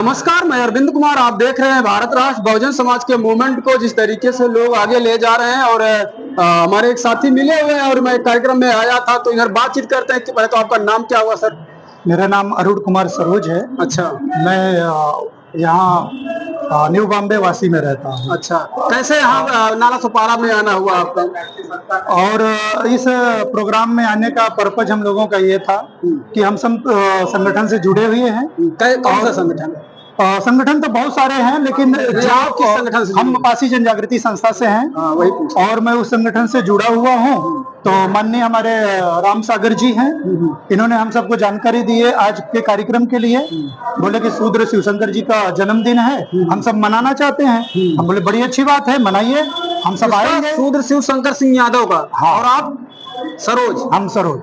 नमस्कार, मैं अरविंद कुमार। आप देख रहे हैं भारत राष्ट्र बहुजन समाज के मूवमेंट को जिस तरीके से लोग आगे ले जा रहे हैं। और हमारे एक साथी मिले हुए हैं और मैं एक कार्यक्रम में आया था, तो इधर बातचीत करते हैं कि पहले तो आपका नाम क्या हुआ सर? मेरा नाम अरुण कुमार सरोज है। अच्छा। मैं यहाँ न्यू बॉम्बे वासी में रहता हूँ। अच्छा, कैसे यहाँ नाला सुपारा में आना हुआ आपका? और इस प्रोग्राम में आने का पर्पज हम लोगों का ये था कि हम सब संगठन से जुड़े हुए हैं। कौन सा संगठन? संगठन तो बहुत सारे हैं, लेकिन आप किस संगठन से? हम पासी जन जागृति संस्था से हैं। वही और मैं उस संगठन से जुड़ा हुआ हूँ। तो माननीय हमारे राम सागर जी हैं, इन्होंने हम सबको जानकारी दी है आज के कार्यक्रम के लिए। बोले कि शूद्र शिवशंकर जी का जन्मदिन है, हम सब मनाना चाहते हैं। हम बोले बड़ी अच्छी बात है, मनाइए, हम सब आएंगे। शूद्र शिवशंकर सिंह यादव का? हाँ। और आप? सरोज। हम सरोज।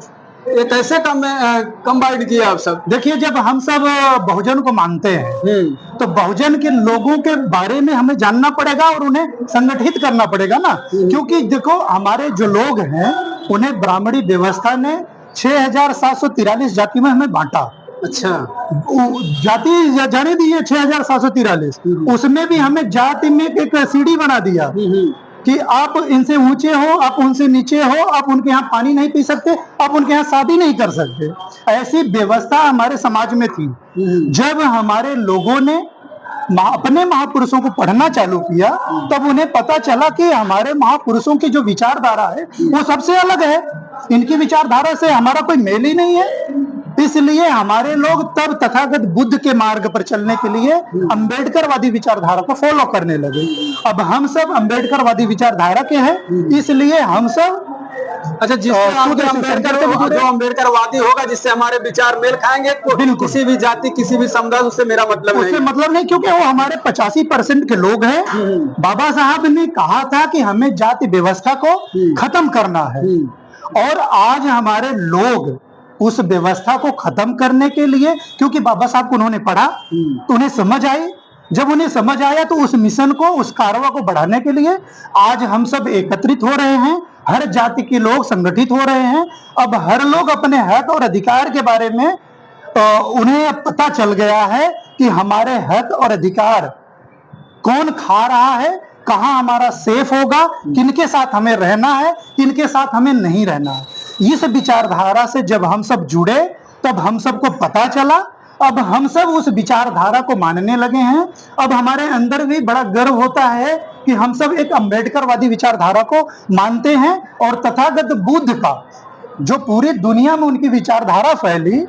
ये कैसे कंबाइंड किए आप सब? देखिए, जब हम सब बहुजन को मानते हैं तो बहुजन के लोगों के बारे में हमें जानना पड़ेगा और उन्हें संगठित करना पड़ेगा ना। क्योंकि देखो, हमारे जो लोग हैं उन्हें ब्राह्मणी व्यवस्था ने 6743 जाति में हमें बांटा। अच्छा। जाति जाने दी है 6743, उसमें भी हमें जाति में एक सीढ़ी बना दिया कि आप इनसे ऊंचे हो, आप उनसे नीचे हो, आप उनके यहाँ पानी नहीं पी सकते, आप उनके यहाँ शादी नहीं कर सकते। ऐसी व्यवस्था हमारे समाज में थी। जब हमारे लोगों ने अपने महापुरुषों को पढ़ना चालू किया, तब उन्हें पता चला कि हमारे महापुरुषों की जो विचारधारा है वो सबसे अलग है। इनकी विचारधारा से हमारा कोई मेल ही नहीं है। इसलिए हमारे लोग तब तथागत बुद्ध के मार्ग पर चलने के लिए अंबेडकरवादी विचारधारा को फॉलो करने लगे। अब हम सब अंबेडकरवादी विचारधारा के हैं, इसलिए हम सब अच्छा, जो अम्बेडकरवादी होगा, जिससे हमारे विचार मेल खाएंगे, किसी भी जाति, किसी भी समुदाय, उससे मेरा मतलब उससे मतलब नहीं, क्योंकि वो हमारे 85% के लोग हैं। बाबा साहब ने कहा था कि हमें जाति व्यवस्था को खत्म करना है, और आज हमारे लोग उस व्यवस्था को खत्म करने के लिए, क्योंकि बाबा साहब को उन्होंने पढ़ा तो उन्हें समझ आई। जब उन्हें समझ आया तो उस मिशन को, उस कारवा को बढ़ाने के लिए आज हम सब एकत्रित हो रहे हैं। हर जाति के लोग संगठित हो रहे हैं। अब हर लोग अपने हक और अधिकार के बारे में उन्हें पता चल गया है कि हमारे हक और अधिकार कौन खा रहा है, कहां हमारा सेफ होगा, किनके साथ हमें रहना है, किनके साथ हमें नहीं रहना है। इस विचारधारा से जब हम सब जुड़े, तब हम सबको पता चला। अब हम सब उस विचारधारा को मानने लगे हैं। अब हमारे अंदर भी बड़ा गर्व होता है कि हम सब एक अंबेडकरवादी विचारधारा को मानते हैं। और तथागत बुद्ध का जो पूरी दुनिया में उनकी विचारधारा फैली,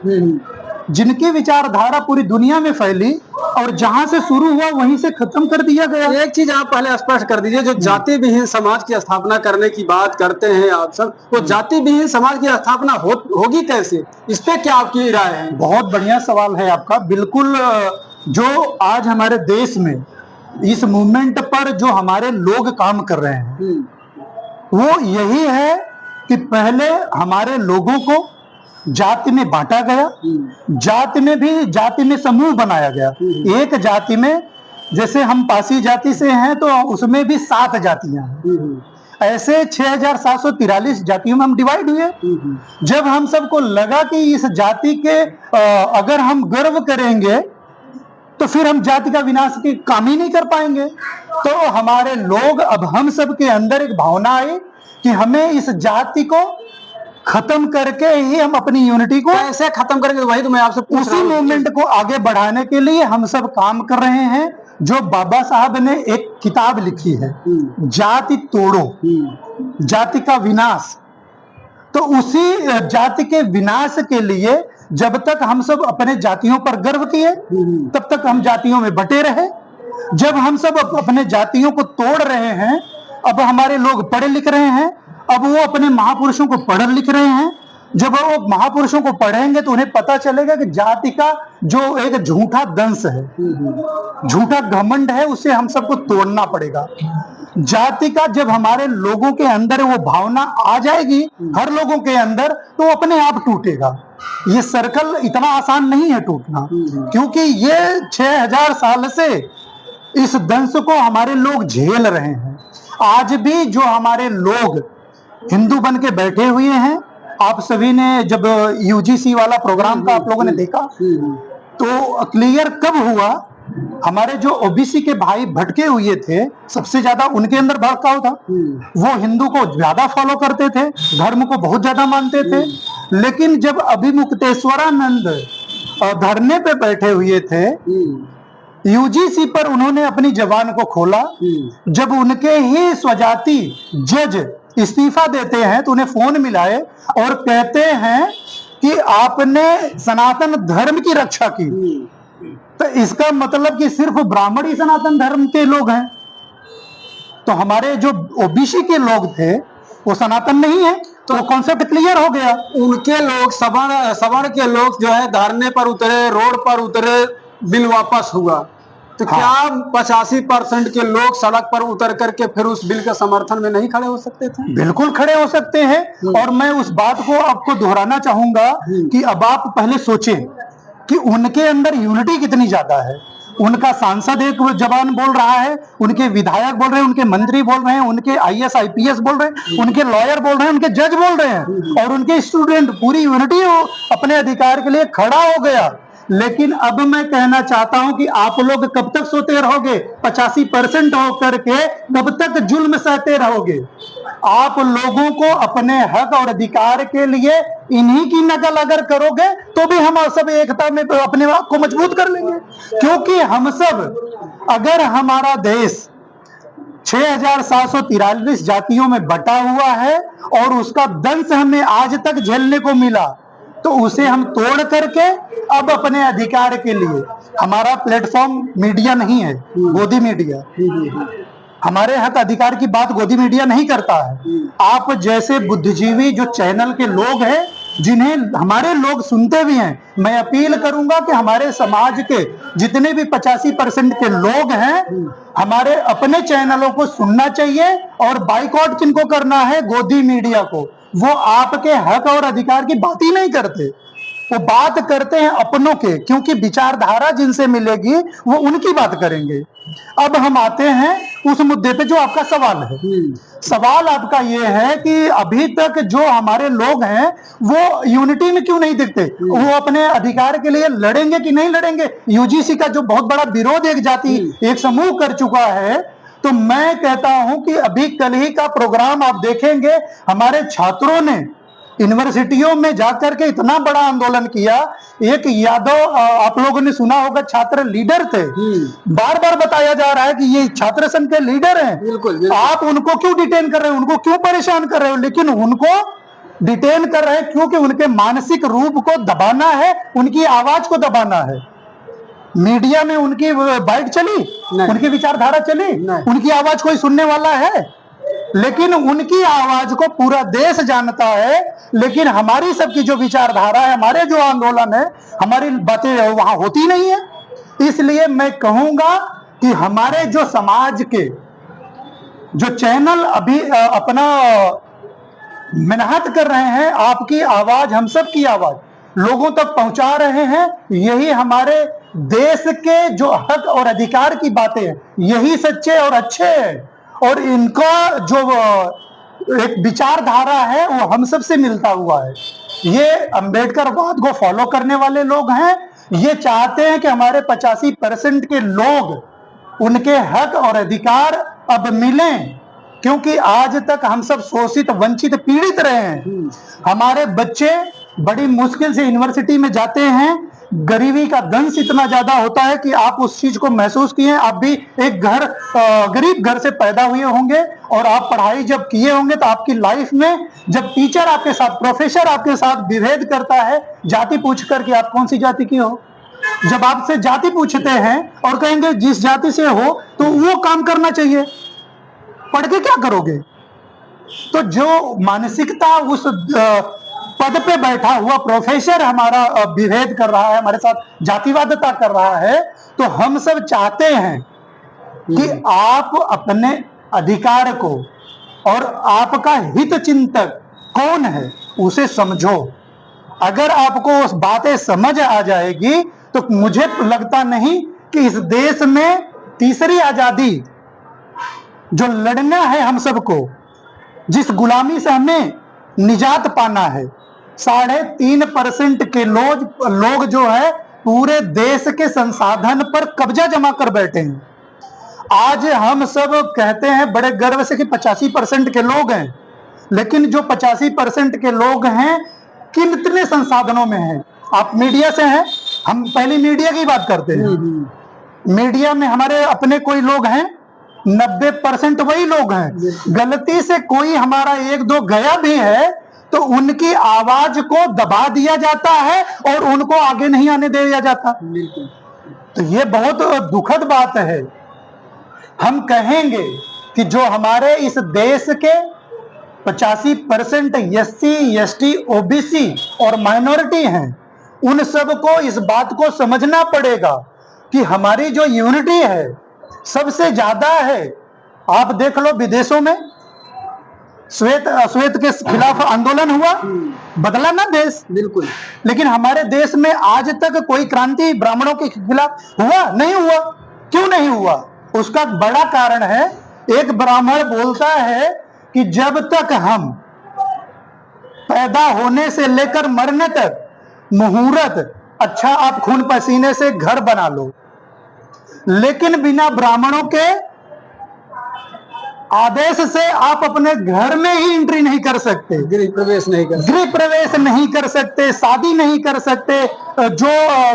जिनकी विचारधारा पूरी दुनिया में फैली और जहां से शुरू हुआ वहीं से खत्म कर दिया गया। एक चीज आप पहले स्पष्ट कर दीजिए, जो जाति विहीन समाज की स्थापना करने की बात करते हैं आप सब, वो जाति विहीन समाज की स्थापना होगी कैसे? इस पे क्या आपकी राय है? बहुत बढ़िया सवाल है आपका। बिल्कुल, जो आज हमारे देश में इस मूवमेंट पर जो हमारे लोग काम कर रहे हैं, वो यही है कि पहले हमारे लोगों को जाति में बांटा गया, जाति में समूह बनाया गया। एक जाति में, जैसे हम पासी जाति से हैं तो उसमें भी 7 जातियां हैं। ऐसे 6743 जातियों में हम डिवाइड हुए। जब हम सबको लगा कि इस जाति के अगर हम गर्व करेंगे तो फिर हम जाति का विनाश के काम ही नहीं कर पाएंगे, तो हमारे लोग, अब हम सब के अंदर एक भावना आई कि हमें इस जाति को खत्म करके ही हम अपनी यूनिटी को कैसे खत्म करेंगे, वही तो मैं आपसे पूछ रहा हूं। उसी मूवमेंट को आगे बढ़ाने के लिए हम सब काम कर रहे हैं। जो बाबा साहब ने एक किताब लिखी है, जाति तोड़ो, जाति का विनाश, तो उसी जाति के विनाश के लिए जब तक हम सब अपने जातियों पर गर्व किए, तब तक हम जातियों में बटे रहे। जब हम सब अपने जातियों को तोड़ रहे हैं, अब हमारे लोग पढ़े लिख रहे हैं, अब वो अपने महापुरुषों को पढ़ लिख रहे हैं। जब वो महापुरुषों को पढ़ेंगे तो उन्हें पता चलेगा कि जाति का जो एक झूठा दंश है, झूठा घमंड है, उसे हम सबको तोड़ना पड़ेगा। जाति का जब हमारे लोगों के अंदर वो भावना आ जाएगी, हर लोगों के अंदर, तो अपने आप टूटेगा। ये सर्कल इतना आसान नहीं है टूटना, क्योंकि ये 6000 साल से इस दंश को हमारे लोग झेल रहे हैं। आज भी जो हमारे लोग हिंदू बन के बैठे हुए हैं, आप सभी ने जब यूजीसी वाला प्रोग्राम का आप लोगों ने देखा, तो क्लियर कब हुआ हमारे जो ओबीसी के भाई भटके हुए थे, सबसे ज्यादा उनके अंदर भड़काव था। वो हिंदू को ज्यादा फॉलो करते थे, धर्म को बहुत ज्यादा मानते थे। लेकिन जब अभिमुक्तेश्वरानंद धरने पे बैठे हुए थे, यूजीसी पर उन्होंने अपनी जबान को खोला। जब उनके ही स्वजाति जज इस्तीफा देते हैं तो उन्हें फोन मिलाए और कहते हैं कि आपने सनातन धर्म की रक्षा की। तो इसका मतलब कि सिर्फ ब्राह्मण ही सनातन धर्म के लोग हैं, तो हमारे जो ओबीसी के लोग थे वो सनातन नहीं है। तो वो कॉन्सेप्ट क्लियर हो गया। उनके लोग सवर्ण के लोग जो है धरने पर उतरे, रोड पर उतरे, बिल वापस हुआ। तो क्या 85% के लोग सड़क पर उतर करके फिर उस बिल के समर्थन में नहीं खड़े हो सकते थे? बिल्कुल खड़े हो सकते हैं। और मैं उस बात को आपको दोहराना चाहूंगा कि अब आप पहले सोचें कि उनके अंदर यूनिटी कितनी ज्यादा है। उनका सांसद एक जबान बोल रहा है, उनके विधायक बोल रहे हैं, उनके मंत्री बोल रहे हैं, उनके आईएएस आईपीएस बोल रहे हैं, उनके लॉयर बोल रहे हैं, उनके जज बोल रहे हैं, और उनके स्टूडेंट, पूरी यूनिटी अपने अधिकार के लिए खड़ा हो गया। लेकिन अब मैं कहना चाहता हूं कि आप लोग कब तक सोते रहोगे? 85% होकर के कब तक जुल्म सहते रहोगे? आप लोगों को अपने हक और अधिकार के लिए इन्हीं की नकल अगर करोगे तो भी हम सब एकता में अपने आप को मजबूत कर लेंगे। क्योंकि हम सब, अगर हमारा देश 6743 जातियों में बटा हुआ है और उसका दंश हमें आज तक झेलने को मिला, तो उसे हम तोड़ करके अब अपने अधिकार के लिए, हमारा प्लेटफॉर्म मीडिया नहीं है, गोदी मीडिया, हमारे हक अधिकार की बात गोदी मीडिया नहीं करता है। आप जैसे बुद्धिजीवी जो चैनल के लोग हैं, जिन्हें हमारे लोग सुनते भी हैं, मैं अपील करूंगा कि हमारे समाज के जितने भी 85% के लोग हैं, हमारे अपने चैनलों को सुनना चाहिए। और बाइकआउट किनको करना है? गोदी मीडिया को। वो आपके हक और अधिकार की बात ही नहीं करते, वो बात करते हैं अपनों के, क्योंकि विचारधारा जिनसे मिलेगी वो उनकी बात करेंगे। अब हम आते हैं उस मुद्दे पे जो आपका सवाल है। सवाल आपका ये है कि अभी तक जो हमारे लोग हैं वो यूनिटी में क्यों नहीं दिखते? वो अपने अधिकार के लिए लड़ेंगे कि नहीं लड़ेंगे? यूजीसी का जो बहुत बड़ा विरोध एक जाति, एक समूह कर चुका है, तो मैं कहता हूं कि अभी कल ही का प्रोग्राम आप देखेंगे, हमारे छात्रों ने यूनिवर्सिटियों में जाकर के इतना बड़ा आंदोलन किया। एक यादव, आप लोगों ने सुना होगा, छात्र लीडर थे, बार बार बताया जा रहा है कि ये छात्र संघ के लीडर हैं। बिल्कुल। आप उनको क्यों डिटेन कर रहे हो? उनको क्यों परेशान कर रहे हो? लेकिन उनको डिटेन कर रहे हैं क्योंकि उनके मानसिक रूप को दबाना है, उनकी आवाज को दबाना है। मीडिया में उनकी बाइट चली, उनकी विचारधारा चली, उनकी आवाज कोई सुनने वाला है? लेकिन उनकी आवाज को पूरा देश जानता है। लेकिन हमारी सबकी जो विचारधारा है, हमारे जो आंदोलन है, हमारी बातें वहां होती नहीं है। इसलिए मैं कहूंगा कि हमारे जो समाज के जो चैनल अभी अपना मेहनत कर रहे हैं, आपकी आवाज, हम सब की आवाज लोगों तक पहुंचा रहे हैं, यही हमारे देश के जो हक और अधिकार की बातें हैं, यही सच्चे और अच्छे हैं। और इनका जो एक विचारधारा है वो हम सब से मिलता हुआ है। ये अंबेडकर वाद को फॉलो करने वाले लोग हैं। ये चाहते हैं कि हमारे 85% के लोग, उनके हक और अधिकार अब मिलें, क्योंकि आज तक हम सब शोषित, वंचित, पीड़ित रहे हैं। हमारे बच्चे बड़ी मुश्किल से यूनिवर्सिटी में जाते हैं। गरीबी का दंश इतना ज्यादा होता है कि आप उस चीज को महसूस किए। आप भी एक गरीब घर से पैदा हुए होंगे और आप पढ़ाई जब किए होंगे तो आपकी लाइफ में जब टीचर आपके साथ, प्रोफेसर आपके साथ विभेद करता है, जाति पूछ कर कि आप कौन सी जाति के हो, जब आपसे जाति पूछते हैं और कहेंगे जिस जाति से हो, तो वो काम करना चाहिए, पढ़ के क्या करोगे? तो जो मानसिकता उस पद पे बैठा हुआ प्रोफेसर हमारा विभेद कर रहा है, हमारे साथ जातिवादता कर रहा है, तो हम सब चाहते हैं कि आप अपने अधिकार को और आपका हित चिंतक कौन है उसे समझो। अगर आपको उस बातें समझ आ जाएगी तो मुझे लगता नहीं कि इस देश में तीसरी आजादी जो लड़ना है हम सबको, जिस गुलामी से हमें निजात पाना है, 3.5% के लोग जो है पूरे देश के संसाधन पर कब्जा जमा कर बैठे हैं। आज हम सब कहते हैं बड़े गर्व से कि 85% के लोग हैं, लेकिन जो 85% के लोग हैं कितने संसाधनों में हैं? आप मीडिया से हैं, हम पहले मीडिया की बात करते हैं। मीडिया में हमारे अपने कोई लोग हैं, 90% वही लोग हैं। गलती से कोई हमारा एक दो गया भी है तो उनकी आवाज को दबा दिया जाता है और उनको आगे नहीं आने दिया जाता। तो ये बहुत दुखद बात है। हम कहेंगे कि जो हमारे इस देश के 85% SC, ST, OBC और माइनॉरिटी हैं, उन सबको इस बात को समझना पड़ेगा कि हमारी जो यूनिटी है सबसे ज्यादा है। आप देख लो विदेशों में श्वेत के खिलाफ आंदोलन हुआ, बदला ना देश, बिल्कुल। लेकिन हमारे देश में आज तक कोई क्रांति ब्राह्मणों के खिलाफ हुआ नहीं हुआ। क्यों नहीं हुआ? उसका बड़ा कारण है, एक ब्राह्मण बोलता है कि जब तक हम पैदा होने से लेकर मरने तक मुहूर्त, अच्छा आप खून पसीने से घर बना लो, लेकिन बिना ब्राह्मणों के आदेश से आप अपने घर में ही एंट्री नहीं कर सकते, गृह प्रवेश नहीं कर सकते, शादी नहीं कर सकते, जो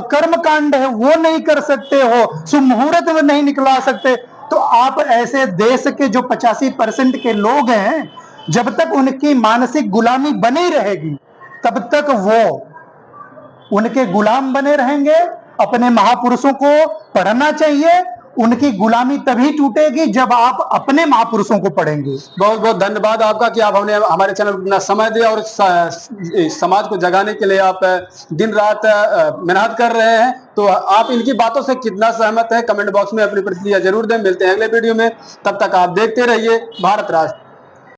कर्म कांड है वो नहीं कर सकते हो, शुभ मुहूर्त में नहीं निकला सकते। तो आप ऐसे देश के जो 85% के लोग हैं, जब तक उनकी मानसिक गुलामी बनी रहेगी तब तक वो उनके गुलाम बने रहेंगे। अपने महापुरुषों को पढ़ना चाहिए, उनकी गुलामी तभी टूटेगी जब आप अपने महापुरुषों को पढ़ेंगे। बहुत बहुत धन्यवाद आपका कि आप हमने हमारे चैनल को इतना समय दिया और समाज को जगाने के लिए आप दिन रात मेहनत कर रहे हैं। तो आप इनकी बातों से कितना सहमत हैं, कमेंट बॉक्स में अपनी प्रतिक्रिया जरूर दें। मिलते हैं अगले वीडियो में, तब तक आप देखते रहिए भारत राष्ट्र।